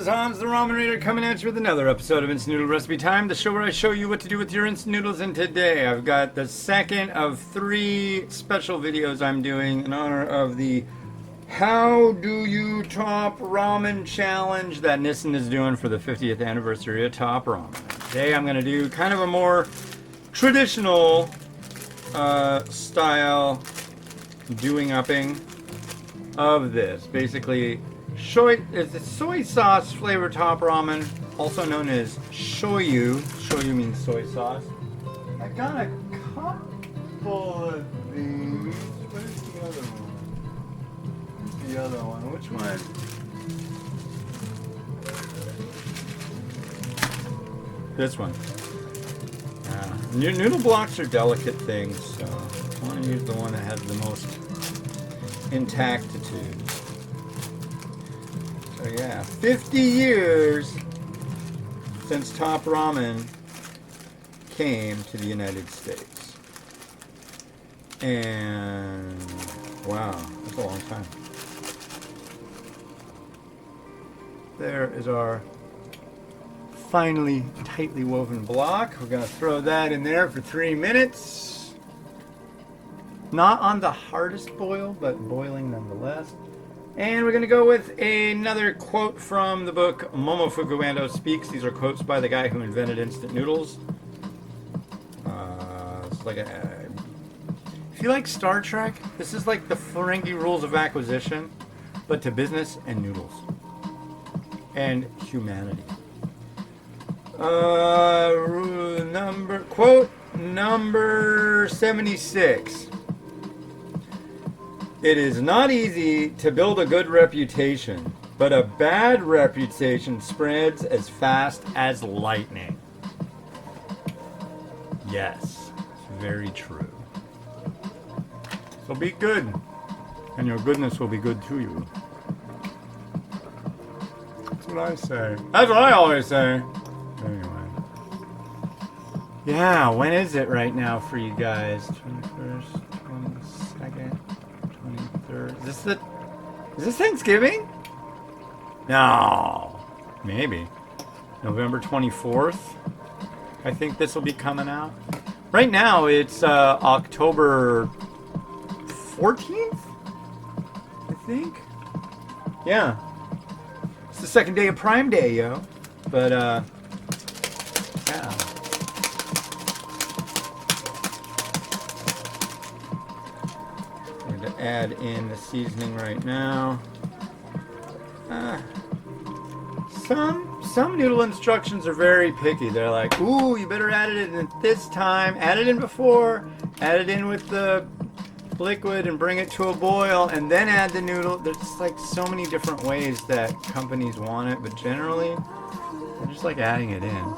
is Hans, the Ramen Reader, coming at you with another episode of Instant Noodle Recipe Time, the show where I show you what to do with your instant noodles. And today I've got the second of 3 special videos I'm doing in honor of the How Do You Top Ramen Challenge that Nissan is doing for the 50th anniversary of Top Ramen. Today I'm going to do kind of a more traditional style doing upping of this. Basically, it's a soy sauce flavored top ramen, also known as shoyu. Shoyu means soy sauce. I got a couple of these. Where's the other one? The other one. Which one? This one. Noodle blocks are delicate things, so I want to use the one that has the most intactitude. So yeah, 50 years since Top Ramen came to the United States. And wow, that's a long time. There is our finely tightly woven block. We're going to throw that in there for 3 minutes. Not on the hardest boil, but boiling nonetheless. And we're going to go with another quote from the book Momofuku Ando Speaks. These are quotes by the guy who invented instant noodles. It's like if you like Star Trek, this is like the Ferengi Rules of Acquisition, but to business and noodles. And humanity. Quote number 76. It is not easy to build a good reputation, but a bad reputation spreads as fast as lightning. Yes, it's very true. So be good, and your goodness will be good to you. That's what I say. That's what I always say. Anyway. Yeah, when is it right now for you guys? 21st, 22nd, 23rd. Is this Thanksgiving? No. Maybe. November 24th. I think this will be coming out. Right now it's October 14th? I think. Yeah. It's the second day of Prime Day, yo. But, yeah. I'm going to add in the seasoning right now. Some noodle instructions are very picky. They're like, ooh, you better add it in at this time. Add it in before. Add it in with the liquid and bring it to a boil and then add the noodle. There's just like so many different ways that companies want it, but generally I just like adding it in.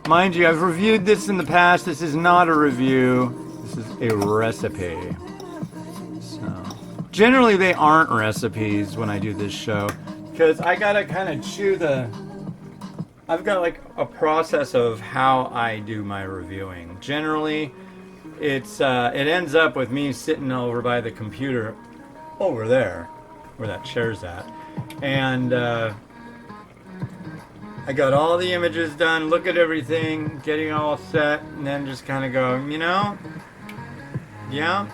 Mind you, I've reviewed this in the past. This is not a review. This is a recipe. So, generally they aren't recipes when I do this show, because I gotta kind of I've got like a process of how I do my reviewing. Generally, it ends up with me sitting over by the computer over there, where that chair's at, and I got all the images done, look at everything, getting all set, and then just kind of go, you know, yeah,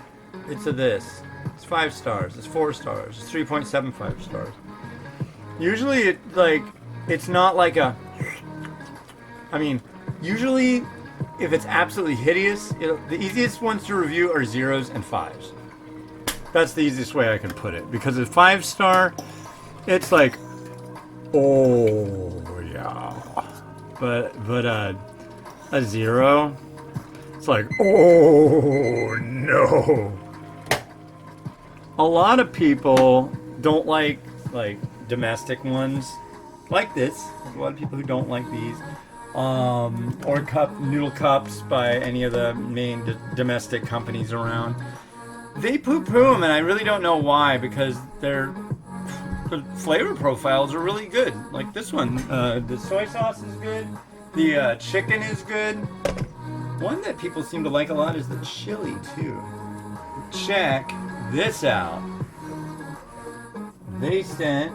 it's a this. It's 5 stars, it's 4 stars, it's 3.75 stars. Usually, it's not like usually, if it's absolutely hideous, the easiest ones to review are 0s and 5s. That's the easiest way I can put it. Because a 5-star, it's like, oh yeah. But a 0, it's like, oh no. A lot of people don't like domestic ones like this. There's a lot of people who don't like these. Or noodle cups by any of the main domestic companies around. They poo-poo them, and I really don't know why, because the flavor profiles are really good. Like this one, the soy sauce is good, the chicken is good. One that people seem to like a lot is the chili too. Check this out. They sent,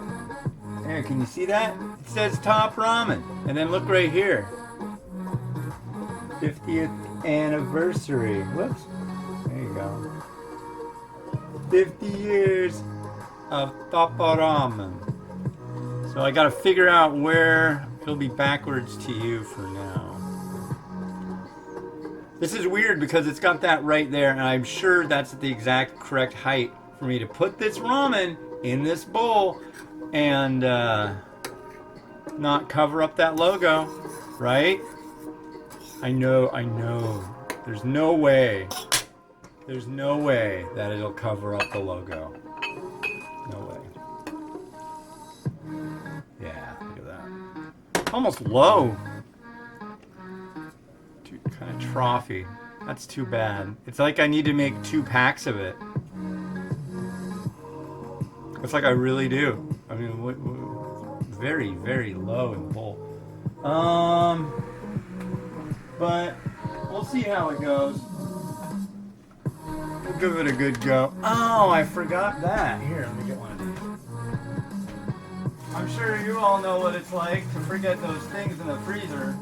there, can you see that? says Top Ramen. And then look right here. 50th anniversary. Whoops. There you go. 50 years of Top Ramen. So I gotta figure out where it'll be backwards to you for now. This is weird because it's got that right there, and I'm sure that's the exact correct height for me to put this ramen in this bowl and not cover up that logo, right? I know. There's no way that it'll cover up the logo. No way. Yeah, look at that. Almost low. Kind of trophy. That's too bad. It's like I need to make 2 packs of it. It's like I really do. I mean, very, very low in the bowl. But we'll see how it goes. We'll give it a good go. Oh, I forgot that. Here, let me get one of these. I'm sure you all know what it's like to forget those things in the freezer.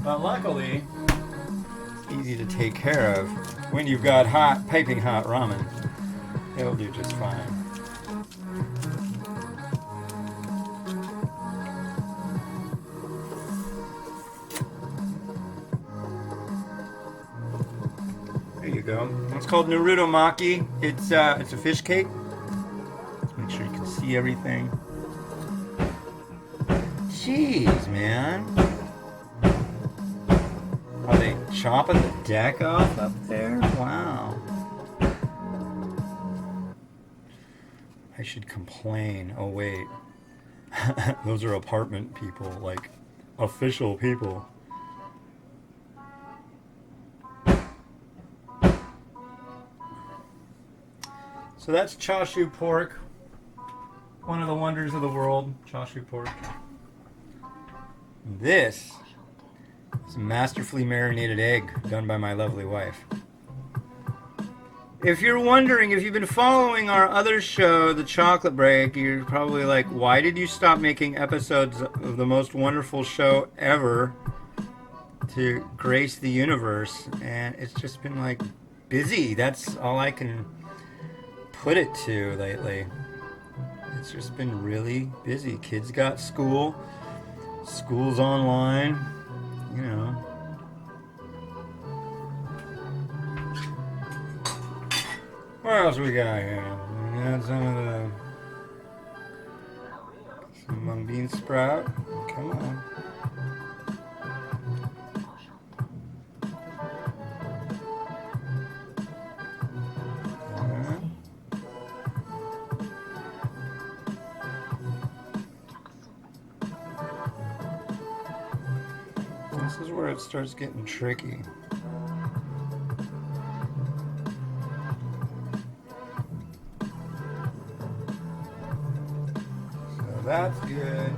But luckily, it's easy to take care of when you've got hot, piping hot ramen. It'll do just fine. There you go. It's called Naruto Maki. It's a fish cake. Let's make sure you can see everything. Jeez, man. Are they chopping the deck off up there? Wow. I should complain. Oh, wait. Those are apartment people, like official people. So that's chashu pork. One of the wonders of the world, chashu pork. This is a masterfully marinated egg done by my lovely wife. If you're wondering, if you've been following our other show, The Chocolate Break, you're probably like, why did you stop making episodes of the most wonderful show ever to grace the universe? And it's just been like busy. That's all I can put it to lately. It's just been really busy. Kids got school. School's online. You know. What else we got here? We got some mung bean sprout. Come on. This is where it starts getting tricky. So that's good.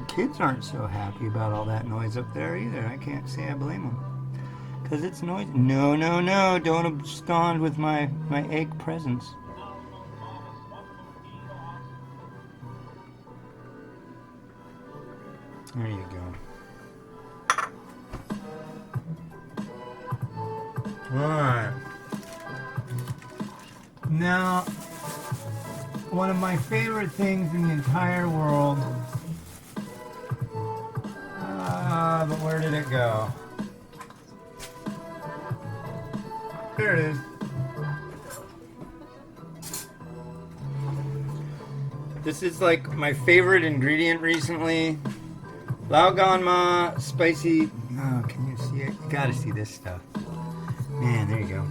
Kids aren't so happy about all that noise up there either. I can't say I blame them. Because it's noisy. No, no, no. Don't abscond with my egg presence. There you go. Alright. Now, one of my favorite things in the entire world. But where did it go? There it is. This is like my favorite ingredient recently. Laoganma spicy. Oh, can you see it? You gotta see this stuff. Man, there you go.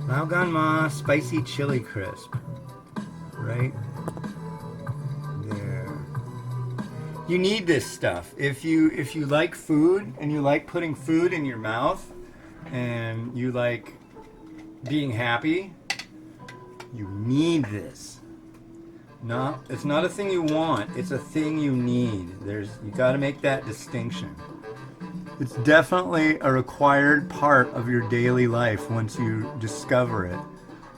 Laoganma spicy chili crisp. Right there. You need this stuff. If you like food and you like putting food in your mouth and you like being happy, you need this. No, it's not a thing you want, it's a thing you need. You got to make that distinction. It's definitely a required part of your daily life once you discover it,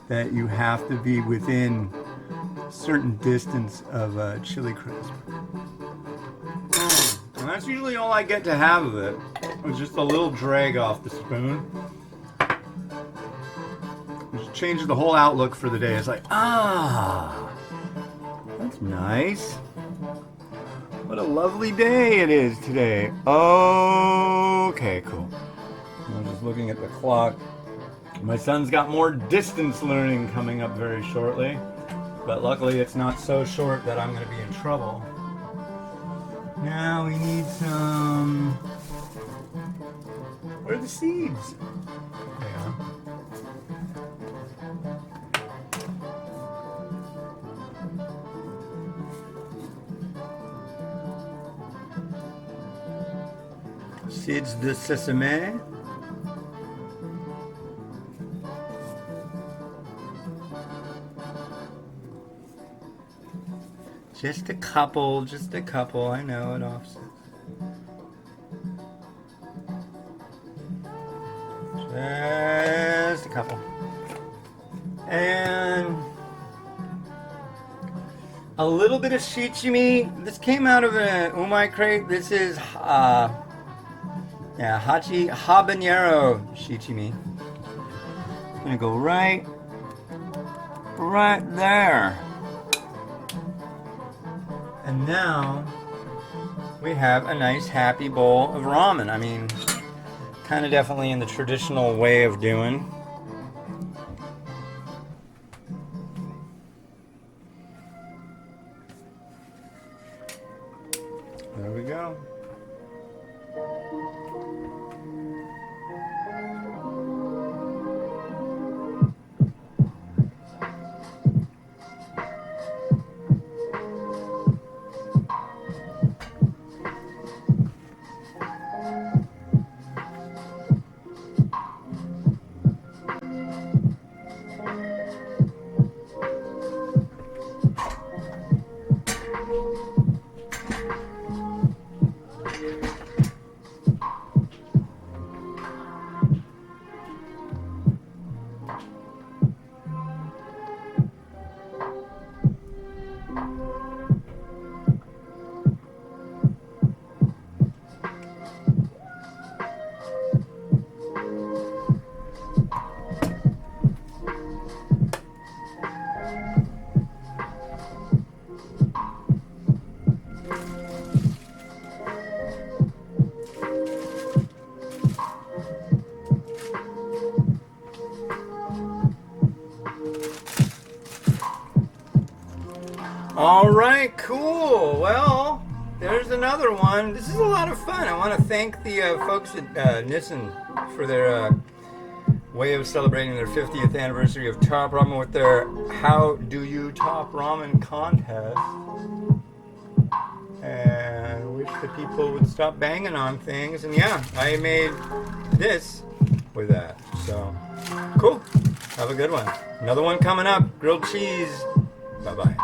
that you have to be within a certain distance of chili crisp. And that's usually all I get to have of it. It's just a little drag off the spoon. It just changes the whole outlook for the day. It's like, that's nice. What a lovely day it is today. Okay, cool. I'm just looking at the clock. My son's got more distance learning coming up very shortly. But luckily it's not so short that I'm going to be in trouble. Now we need some... Where are the seeds? There they are. Seeds de sesame. Just a couple, I know it offsets. Just a couple. And a little bit of shichimi. This came out of an umai crate. This is habanero shichimi. It's gonna go right there. And now we have a nice happy bowl of ramen. I mean, kind of definitely in the traditional way of doing. There we go. All right, cool. Well, there's another one. This is a lot of fun. I want to thank the folks at Nissen for their way of celebrating their 50th anniversary of Top Ramen with their How Do You Top Ramen contest. And I wish the people would stop banging on things. And yeah, I made this with that. So, cool. Have a good one. Another one coming up. Grilled cheese. Bye-bye.